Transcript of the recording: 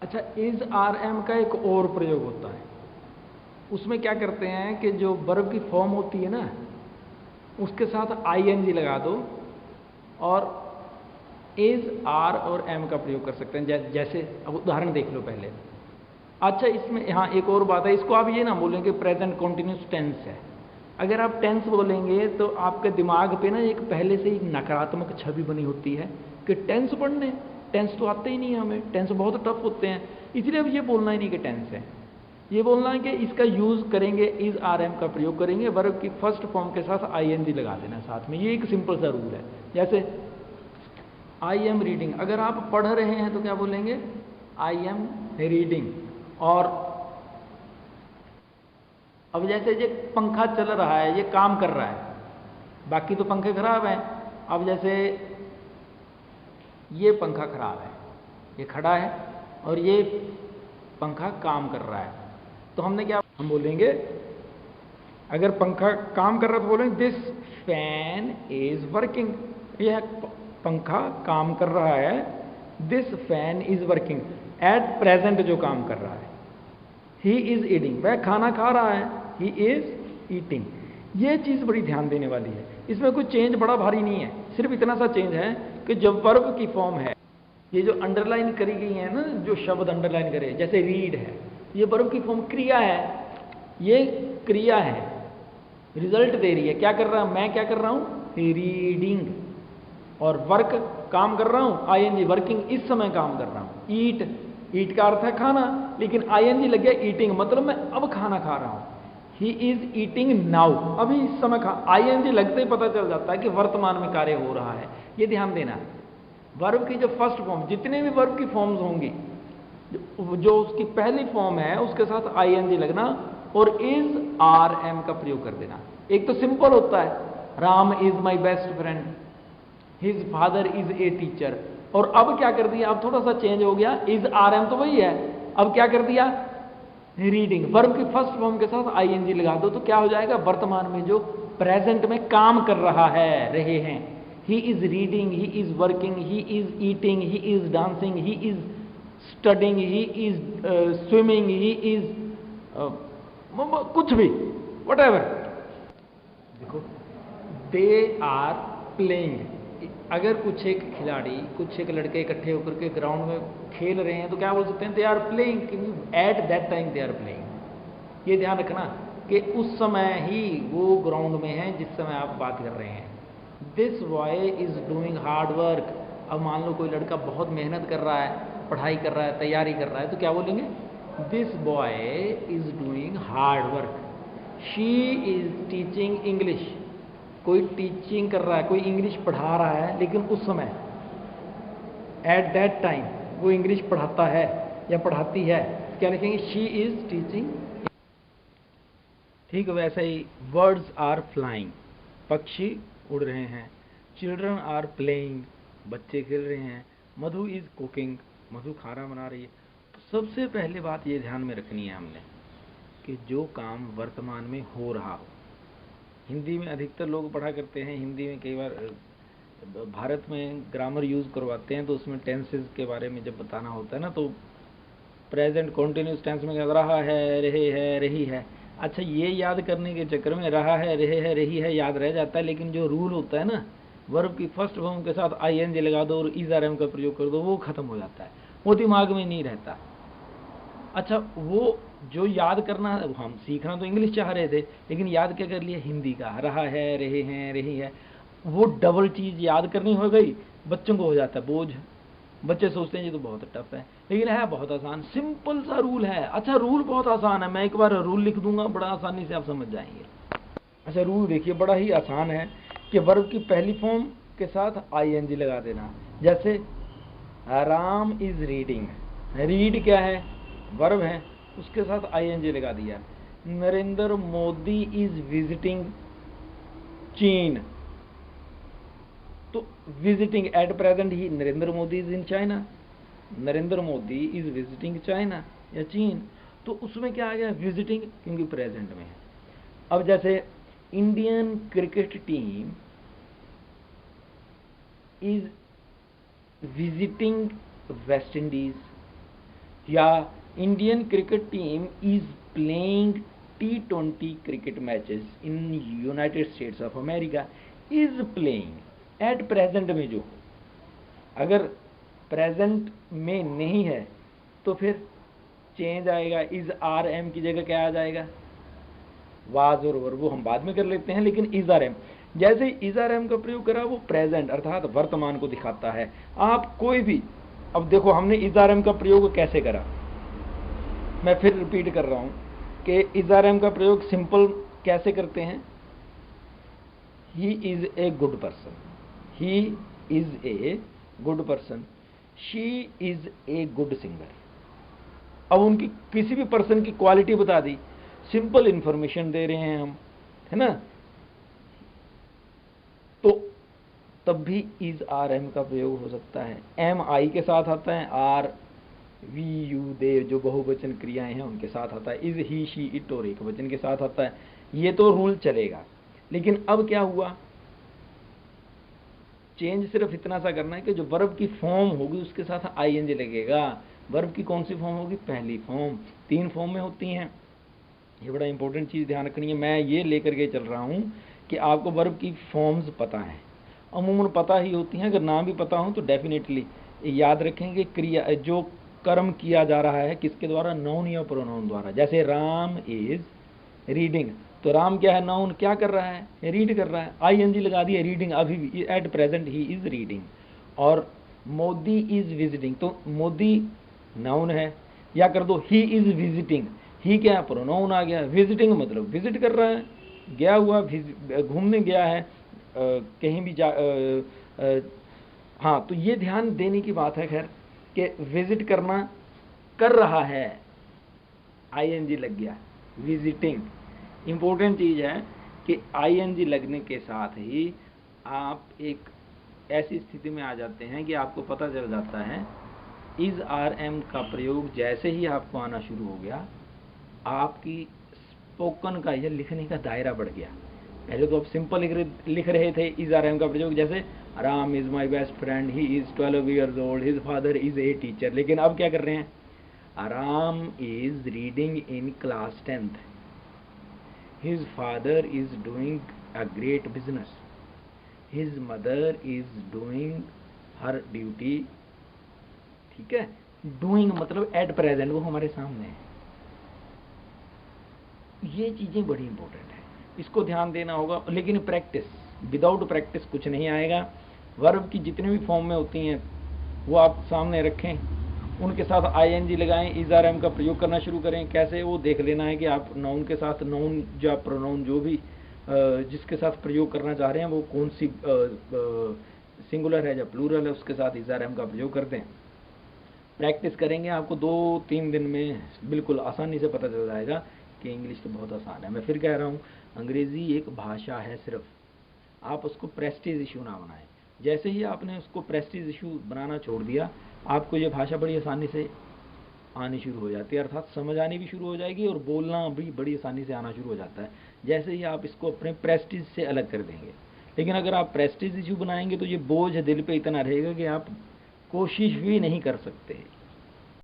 अच्छा, is R M का एक और प्रयोग होता है। उसमें क्या करते हैं कि जो वर्ब की फॉर्म होती है ना, उसके साथ आई एन जी लगा दो और इज आर और एम का प्रयोग कर सकते हैं। जैसे अब उदाहरण देख लो पहले। अच्छा, इसमें यहाँ एक और बात है, इसको आप ये ना बोलेंगे प्रेजेंट कॉन्टिन्यूस टेंस है। अगर आप टेंस बोलेंगे तो आपके दिमाग पे ना एक पहले से ही नकारात्मक छवि बनी होती है कि टेंस पढ़ने, टेंस तो आते ही नहीं है हमें, टेंस बहुत टफ होते हैं। इसलिए अब ये बोलना ही नहीं कि टेंस है, ये बोलना है कि इसका यूज करेंगे, इज आर एम का प्रयोग करेंगे, वर्ब की फर्स्ट फॉर्म के साथ आई एन जी लगा देना साथ में। ये एक सिंपल सा रूल है। जैसे आई एम रीडिंग, अगर आप पढ़ रहे हैं तो क्या बोलेंगे, आई एम रीडिंग। और अब जैसे ये पंखा चल रहा है, ये काम कर रहा है, बाकी तो पंखे खराब हैं। अब जैसे ये पंखा खराब है, ये खड़ा है और ये पंखा काम कर रहा है, तो हमने क्या, हम बोलेंगे अगर पंखा काम कर रहा है तो बोलेंगे दिस फैन इज वर्किंग। यह पंखा काम कर रहा है, this fan is working, at present जो काम कर रहा है। ही इज ईटिंग, वह खाना खा रहा है, ही इज ईटिंग। ये चीज़ बड़ी ध्यान देने वाली है। इसमें कोई चेंज बड़ा भारी नहीं है, सिर्फ इतना सा चेंज है कि जब वर्ब की फॉर्म है, ये जो अंडरलाइन करी गई है ना, जो शब्द अंडरलाइन करे, जैसे रीड है, ये वर्ब की फॉर्म क्रिया है, ये क्रिया है, रिजल्ट दे रही है। क्या कर रहा हूं मैं, क्या कर रहा हूं, रीडिंग। और वर्क, काम कर रहा हूं, आई एन जी, वर्किंग, इस समय काम कर रहा हूं। ईट, ईट का अर्थ है खाना, लेकिन आई एन जी लग गया ईटिंग, मतलब मैं अब खाना खा रहा हूं। ही इज ईटिंग नाउ, अभी इस समय खा। आई एन जी लगते ही पता चल जाता है कि वर्तमान में कार्य हो रहा है। ये ध्यान देना। वर्ब की जो फर्स्ट फॉर्म, जितने भी वर्ब की फॉर्म्स होंगी, जो उसकी पहली फॉर्म है उसके साथ आई एन जी लगना और इज आर एम का प्रयोग कर देना। एक तो सिंपल होता है, Ram is my best friend, his father is a teacher. और अब क्या कर दिया, अब थोड़ा सा चेंज हो गया, इज आर एम तो वही है, अब क्या कर दिया, रीडिंग। वर्ब की फर्स्ट फॉर्म के साथ आई एन जी लगा दो तो क्या हो जाएगा, वर्तमान में जो प्रेजेंट में काम कर रहा है, रहे हैं। He is reading, he is working, he is eating, he is dancing, he is studying, he is swimming, he is कुछ भी, वट एवर। देखो, दे आर प्लेइंग। अगर कुछ एक खिलाड़ी, कुछ एक लड़के इकट्ठे होकर के ग्राउंड में खेल रहे हैं तो क्या बोल सकते हैं, they are playing, at that time they are playing. ये ध्यान रखना कि उस समय ही वो ग्राउंड में है जिस समय आप बात कर रहे हैं। This boy is doing hard work. अब मान लो कोई लड़का बहुत मेहनत कर रहा है, पढ़ाई कर रहा है, तैयारी कर रहा है, तो क्या बोलेंगे, this boy is doing hard work. She is teaching English. कोई टीचिंग कर रहा है, कोई इंग्लिश पढ़ा रहा है, लेकिन उस समय, एट दैट टाइम, वो इंग्लिश पढ़ाता है या पढ़ाती है, क्या लिखेंगे, शी इज टीचिंग। ठीक वैसे ही बर्ड्स आर फ्लाइंग, पक्षी उड़ रहे हैं। चिल्ड्रन आर प्लेइंग, बच्चे खेल रहे हैं। मधु इज कुकिंग, मधु खाना बना रही है। तो सबसे पहले बात ये ध्यान में रखनी है हमने कि जो काम वर्तमान में हो रहा हो। हिंदी में अधिकतर लोग पढ़ा करते हैं, हिंदी में कई बार भारत में ग्रामर यूज़ करवाते हैं तो उसमें टेंसेस के बारे में जब बताना होता है ना, तो प्रेजेंट कॉन्टिन्यूस टेंस में रहा है, रहे है, रही है। अच्छा, ये याद करने के चक्कर में रहा है, रहे है, रही है याद रह जाता है, लेकिन जो रूल होता है ना, वर्ब की फर्स्ट फॉर्म के साथ आई एन जी लगा दो और इज आर एम का प्रयोग कर दो, वो खत्म हो जाता है, वो दिमाग में नहीं रहता। अच्छा, वो जो याद करना, हम सीखना तो इंग्लिश चाह रहे थे, लेकिन याद क्या कर लिया, हिंदी का, रहा है, रहे हैं, रही है। वो डबल चीज़ याद करनी हो गई, बच्चों को हो जाता है बोझ। बच्चे सोचते हैं ये तो बहुत टफ है, लेकिन है बहुत आसान, सिंपल सा रूल है। अच्छा, रूल बहुत आसान है, मैं एक बार रूल लिख दूंगा, बड़ा आसानी से आप समझ जाएंगे। अच्छा, रूल देखिए, बड़ा ही आसान है कि वर्ब की पहली फॉर्म के साथ आई एन जी लगा देना। जैसे राम इज रीडिंग, रीड क्या है, वर्ब है, उसके साथ आई एन जी लगा दिया। नरेंद्र मोदी इज विजिटिंग चीन, तो visiting, at present he Narendra Modi is in China, Narendra Modi is visiting China या चीन, तो उसमें क्या आ गया, विजिटिंग, क्योंकि प्रेजेंट में है। अब जैसे Indian cricket team is visiting West Indies, या Indian cricket team is playing T20 cricket matches in United States of America, is playing at present में जो, अगर प्रेजेंट में नहीं है तो फिर चेंज आएगा, इज आर एम की जगह क्या आ जाएगा, वाज और वर, वो हम बाद में कर लेते हैं, लेकिन इज आर एम, जैसे इज आर एम का प्रयोग करा वो प्रेजेंट अर्थात वर्तमान को दिखाता है। आप कोई भी, अब देखो हमने इज आर एम का प्रयोग कैसे करा, मैं फिर रिपीट कर रहा हूं कि इज आर एम का प्रयोग सिंपल कैसे करते हैं, he is a good person, he is a good person, she is a good singer. अब उनकी किसी भी पर्सन की क्वालिटी बता दी, सिंपल इंफॉर्मेशन दे रहे हैं हम, है ना, तो तब भी इज आर एम का प्रयोग हो सकता है। एम आई के साथ आता है, आर वी यू दे जो बहुवचन क्रियाएं हैं उनके साथ आता है, इज ही शी इट और एक वचन के साथ आता है। ये तो रूल चलेगा, लेकिन अब क्या हुआ, चेंज सिर्फ इतना सा करना है कि जो वर्ब की फॉर्म होगी उसके साथ आईएनजी लगेगा। वर्ब की कौन सी फॉर्म होगी, पहली फॉर्म, 3 फॉर्म में होती हैं, ये बड़ा इंपॉर्टेंट चीज़ ध्यान रखनी है। मैं ये लेकर के चल रहा हूँ कि आपको वर्ब की फॉर्म्स पता है, अमूमन पता ही होती हैं, अगर ना भी पता हो तो डेफिनेटली याद रखेंगे। क्रिया जो कर्म किया जा रहा है किसके द्वारा, नाउन या प्रोनाउन द्वारा। जैसे राम इज रीडिंग, तो राम क्या है, नाउन, क्या कर रहा है, रीड कर रहा है, आईएनजी लगा दिया, रीडिंग, अभी भी at present he is reading. और मोदी इज विजिटिंग, तो मोदी नाउन है, या कर दो ही इज विजिटिंग, ही क्या है, प्रोनाउन आ गया, विजिटिंग मतलब विजिट कर रहा है, गया हुआ, घूमने गया है, कहीं भी जा, हाँ, तो ये ध्यान देने की बात है खैर कि विजिट करना, कर रहा है, आईएनजी लग गया, विजिटिंग। इंपॉर्टेंट चीज़ है कि आईएनजी लगने के साथ ही आप एक ऐसी स्थिति में आ जाते हैं कि आपको पता चल जाता है इज आर एम का प्रयोग जैसे ही आपको आना शुरू हो गया, आपकी स्पोकन का या लिखने का दायरा बढ़ गया। पहले तो आप सिंपल लिख रहे थे इज आर एम का प्रयोग, जैसे Ram is my best friend, he is 12 years old, his father is a teacher. लेकिन अब क्या कर रहे हैं, Ram is reading in class 10th, his father is doing a great business, his mother is doing her duty. ठीक है, doing मतलब at present, वो हमारे सामने है। ये चीजें बड़ी इंपॉर्टेंट है, इसको ध्यान देना होगा। लेकिन प्रैक्टिस, विदाउट प्रैक्टिस कुछ नहीं आएगा। वर्ब की जितनी भी फॉर्म में होती हैं वो आप सामने रखें, उनके साथ आईएनजी लगाएं, इज आर एम का प्रयोग करना शुरू करें। कैसे, वो देख लेना है कि आप नाउन के साथ, नाउन या प्रोनाउन जो भी जिसके साथ प्रयोग करना चाह रहे हैं वो कौन सी सिंगुलर है या प्लूरल है, उसके साथ इज आर एम का प्रयोग कर दें। प्रैक्टिस करेंगे, आपको 2-3 दिन में बिल्कुल आसानी से पता चल जाएगा कि इंग्लिश तो बहुत आसान है। मैं फिर कह रहा हूँ, अंग्रेज़ी एक भाषा है सिर्फ, आप उसको प्रेस्टीज इशू ना बनाएं। जैसे ही आपने उसको प्रेस्टीज इशू बनाना छोड़ दिया, आपको ये भाषा बड़ी आसानी से आनी शुरू हो जाती है, अर्थात समझ आनी भी शुरू हो जाएगी और बोलना भी बड़ी आसानी से आना शुरू हो जाता है, जैसे ही आप इसको अपने प्रेस्टीज से अलग कर देंगे। लेकिन अगर आप प्रेस्टीज इशू बनाएंगे तो ये बोझ दिल पे इतना रहेगा कि आप कोशिश भी नहीं कर सकते।